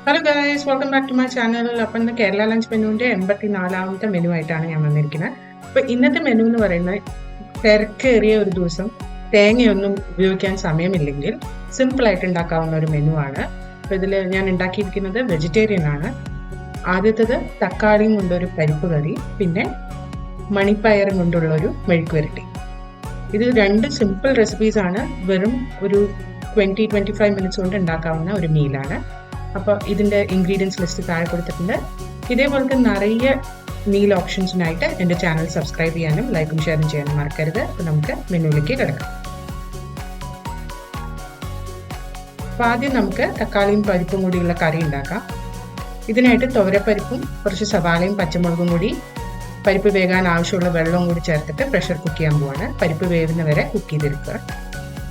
Hello guys, welcome back to my channel. അപ്പം ഇന്ന് Kerala lunch മെനുവിൻ്റെ 84ാമത്തെ മെനു ആയിട്ടാണ് ഞാൻ വന്നിരിക്കുന്നത്. അപ്പോൾ ഇന്നത്തെ മെനു എന്ന് പറയുന്നത് തിരക്കേറിയ ഒരു ദിവസം തേങ്ങയൊന്നും ഉപയോഗിക്കാൻ സമയമില്ലെങ്കിൽ സിമ്പിളായിട്ട് ഉണ്ടാക്കാവുന്ന ഒരു മെനു ആണ്. അപ്പോൾ ഇതിൽ ഞാൻ ഉണ്ടാക്കിയിരിക്കുന്നത് വെജിറ്റേറിയൻ ആണ്. ആദ്യത്തേത് തക്കാളിയും കൊണ്ടൊരു പരിപ്പ് കറി, പിന്നെ മണിപ്പയറും കൊണ്ടുള്ള ഒരു മെഴുക്ക് വരട്ടി. ഇത് രണ്ട് സിമ്പിൾ റെസിപ്പീസ് ആണ്. വെറും ഒരു 20-25 മിനിറ്റ്സ് കൊണ്ട് ഉണ്ടാക്കാവുന്ന ഒരു മീലാണ്. അപ്പോൾ ഇതിൻ്റെ ഇൻഗ്രീഡിയൻസ് ലിസ്റ്റ് താഴെ കൊടുത്തിട്ടുണ്ട്. ഇതേപോലത്തെ നിറയെ മീൽ ഓപ്ഷൻസിനായിട്ട് എൻ്റെ ചാനൽ സബ്സ്ക്രൈബ് ചെയ്യാനും ലൈക്കും ഷെയറും ചെയ്യാനും മറക്കരുത്. അപ്പോൾ നമുക്ക് മെനുവിലേക്ക് കിടക്കാം. അപ്പോൾ ആദ്യം നമുക്ക് തക്കാളിയും പരിപ്പും കൂടിയുള്ള കറി ഉണ്ടാക്കാം. ഇതിനായിട്ട് തുവരപ്പരിപ്പും കുറച്ച് സവാളയും പച്ചമുളകും കൂടി പരിപ്പ് വേകാൻ ആവശ്യമുള്ള വെള്ളവും കൂടി ചേർത്തിട്ട് പ്രഷർ കുക്ക് ചെയ്യാൻ പോവാണ്. പരിപ്പ് വേവുന്ന വരെ കുക്ക് ചെയ്തെടുക്കുക.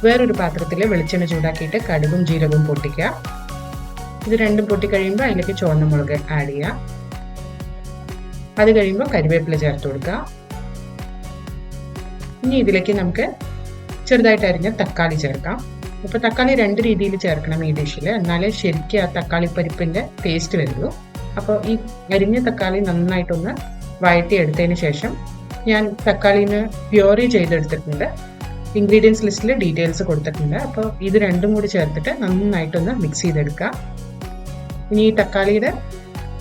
വേറൊരു പാത്രത്തിൽ വെളിച്ചെണ്ണ ചൂടാക്കിയിട്ട് കടുകും ജീരകവും പൊട്ടിക്കുക. ഇത് രണ്ടും പൊട്ടിക്കഴിയുമ്പോൾ അതിലേക്ക് ചുവന്ന മുളക് ആഡ് ചെയ്യുക. അത് കഴിയുമ്പോൾ കരിവേപ്പില ചേർത്ത് കൊടുക്കുക. ഇനി ഇതിലേക്ക് നമുക്ക് ചെറുതായിട്ട് അരിഞ്ഞ തക്കാളി ചേർക്കാം. അപ്പോൾ തക്കാളി രണ്ട് രീതിയിൽ ചേർക്കണം ഈ ഡിഷിൽ, എന്നാലേ ശരിക്കും ആ തക്കാളി പരിപ്പിൻ്റെ ടേസ്റ്റ് വരുള്ളൂ. അപ്പോൾ ഈ അരിഞ്ഞ തക്കാളി നന്നായിട്ടൊന്ന് വഴറ്റിയെടുത്തതിന് ശേഷം ഞാൻ തക്കാളിന് പ്യൂറി ചെയ്തെടുത്തിട്ടുണ്ട്. ഇൻഗ്രീഡിയൻസ് ലിസ്റ്റിൽ ഡീറ്റെയിൽസ് കൊടുത്തിട്ടുണ്ട്. അപ്പോൾ ഇത് രണ്ടും കൂടി ചേർത്തിട്ട് നന്നായിട്ടൊന്ന് മിക്സ് ചെയ്തെടുക്കുക. ഇനി ഈ തക്കാളിയുടെ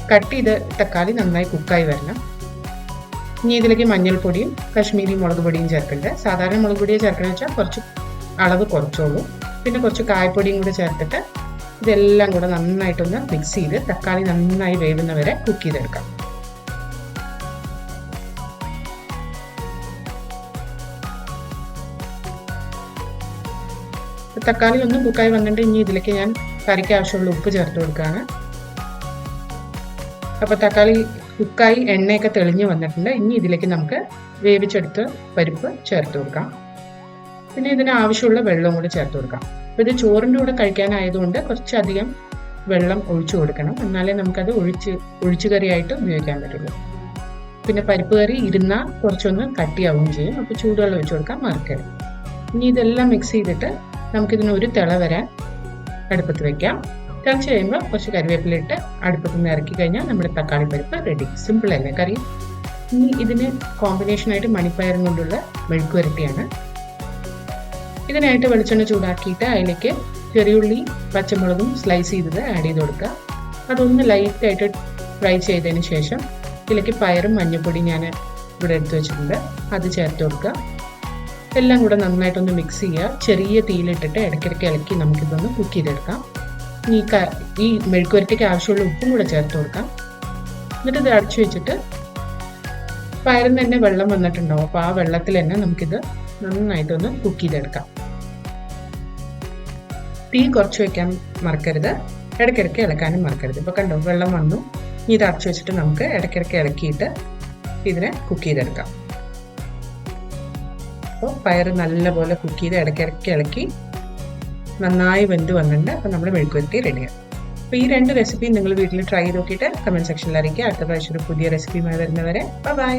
കട്ട് ചെയ്ത് തക്കാളി നന്നായി കുക്കായി വരണം. ഇനി ഇതിലേക്ക് മഞ്ഞൾപ്പൊടിയും കശ്മീരി മുളക് പൊടിയും ചേർക്കുന്നുണ്ട്. സാധാരണ മുളക് പൊടിയെ ചേർക്കണമെന്ന് വെച്ചാൽ കുറച്ച് അളവ് കുറച്ചോളൂ. പിന്നെ കുറച്ച് കായപ്പൊടിയും കൂടി ചേർത്തിട്ട് ഇതെല്ലാം കൂടെ നന്നായിട്ടൊന്ന് മിക്സ് ചെയ്ത് തക്കാളി നന്നായി വേവുന്നവരെ കുക്ക് ചെയ്തെടുക്കാം. തക്കാളി ഒന്ന് കുക്കായി വന്നിട്ട് ഇനി ഇതിലേക്ക് ഞാൻ കറിക്ക് ആവശ്യമുള്ള ഉപ്പ് ചേർത്ത് കൊടുക്കുകയാണ്. അപ്പോൾ തക്കാളി കുക്കായി എണ്ണയൊക്കെ തെളിഞ്ഞ് വന്നിട്ടുണ്ട്. ഇനി ഇതിലേക്ക് നമുക്ക് വേവിച്ചെടുത്ത് പരിപ്പ് ചേർത്ത് കൊടുക്കാം. പിന്നെ ഇതിന് ആവശ്യമുള്ള വെള്ളവും കൂടി ചേർത്ത് കൊടുക്കാം. അപ്പോൾ ഇത് ചോറിൻ്റെ കൂടെ കഴിക്കാനായതുകൊണ്ട് കുറച്ചധികം വെള്ളം ഒഴിച്ചു കൊടുക്കണം, എന്നാലേ നമുക്കത് ഒഴിച്ചു കറിയായിട്ട് ഉപയോഗിക്കാൻ പറ്റുള്ളൂ. പിന്നെ പരിപ്പ് കറി ഇരുന്നാൽ കുറച്ചൊന്ന് കട്ടിയാവുകയും ചെയ്യും. അപ്പോൾ ചൂടുവെള്ളം ഒഴിച്ചു കൊടുക്കാൻ മറക്കരുത്. ഇനി ഇതെല്ലാം മിക്സ് ചെയ്തിട്ട് നമുക്കിതിന് ഒരു തിള വരാൻ അടുപ്പത്ത് വെക്കാം. തിളച്ച് കഴിയുമ്പോൾ കുറച്ച് കരിവേപ്പില ഇട്ട് അടുപ്പത്ത് നിന്ന് ഇറക്കി കഴിഞ്ഞാൽ നമ്മുടെ തക്കാളി പരിപ്പ് റെഡി. സിമ്പിൾ അല്ലേ കറി? ഇനി ഇതിന് കോമ്പിനേഷനായിട്ട് മണിപ്പയറും കൊണ്ടുള്ള മെഴുക്ക് വരട്ടിയാണ്. ഇതിനായിട്ട് വെളിച്ചെണ്ണ ചൂടാക്കിയിട്ട് അതിലേക്ക് ചെറിയുള്ളി പച്ചമുളകും സ്ലൈസ് ചെയ്തത് ആഡ് ചെയ്ത് കൊടുക്കുക. അതൊന്ന് ലൈറ്റായിട്ട് ഫ്രൈ ചെയ്തതിന് ശേഷം ഇതിലേക്ക് പയറും മഞ്ഞൾപ്പൊടി ഞാൻ ഇവിടെ എടുത്ത് വെച്ചിട്ടുണ്ട്, അത് ചേർത്ത് കൊടുക്കുക. എല്ലാം കൂടെ നന്നായിട്ടൊന്ന് മിക്സ് ചെയ്യുക. ചെറിയ തീയിലിട്ടിട്ട് ഇടയ്ക്കിടയ്ക്ക് ഇളക്കി നമുക്കിതൊന്ന് കുക്ക് ചെയ്തെടുക്കാം. ഈ മെഴുക്ക് വരട്ടിക്ക് ആവശ്യമുള്ള ഉപ്പും കൂടെ ചേർത്ത് കൊടുക്കാം. എന്നിട്ട് ഇത് അടച്ചു വെച്ചിട്ട് പയറിന് തന്നെ വെള്ളം വന്നിട്ടുണ്ടാവും. അപ്പോൾ ആ വെള്ളത്തിൽ തന്നെ നമുക്കിത് നന്നായിട്ടൊന്ന് കുക്ക് ചെയ്തെടുക്കാം. തീ കുറച്ച് വയ്ക്കാൻ മറക്കരുത്, ഇടയ്ക്കിടയ്ക്ക് ഇളക്കാനും മറക്കരുത്. ഇപ്പോൾ കണ്ടോ വെള്ളം വന്നു. ഇനി ഇത് അടച്ചു വെച്ചിട്ട് നമുക്ക് ഇടയ്ക്കിടയ്ക്ക് ഇളക്കിയിട്ട് ഇതിനെ കുക്ക് ചെയ്തെടുക്കാം. അപ്പോൾ പയർ നല്ലപോലെ കുക്ക് ചെയ്ത് ഇടയ്ക്കിടയ്ക്ക് ഇളക്കി നന്നായി വെന്ത് വന്നിട്ടുണ്ട്. അപ്പോൾ നമ്മുടെ മെഴുക്ക് വരട്ടി റെഡിയാണ്. അപ്പോൾ ഈ രണ്ട് റെസിപ്പിയും നിങ്ങൾ വീട്ടിൽ ട്രൈ ചെയ്ത് നോക്കിയിട്ട് കമൻറ്റ് സെക്ഷനിൽ അറിയിക്കുക. അടുത്ത പ്രാവശ്യം ഒരു പുതിയ റെസിപ്പിയുമായി വരുന്നവരെ ബൈ.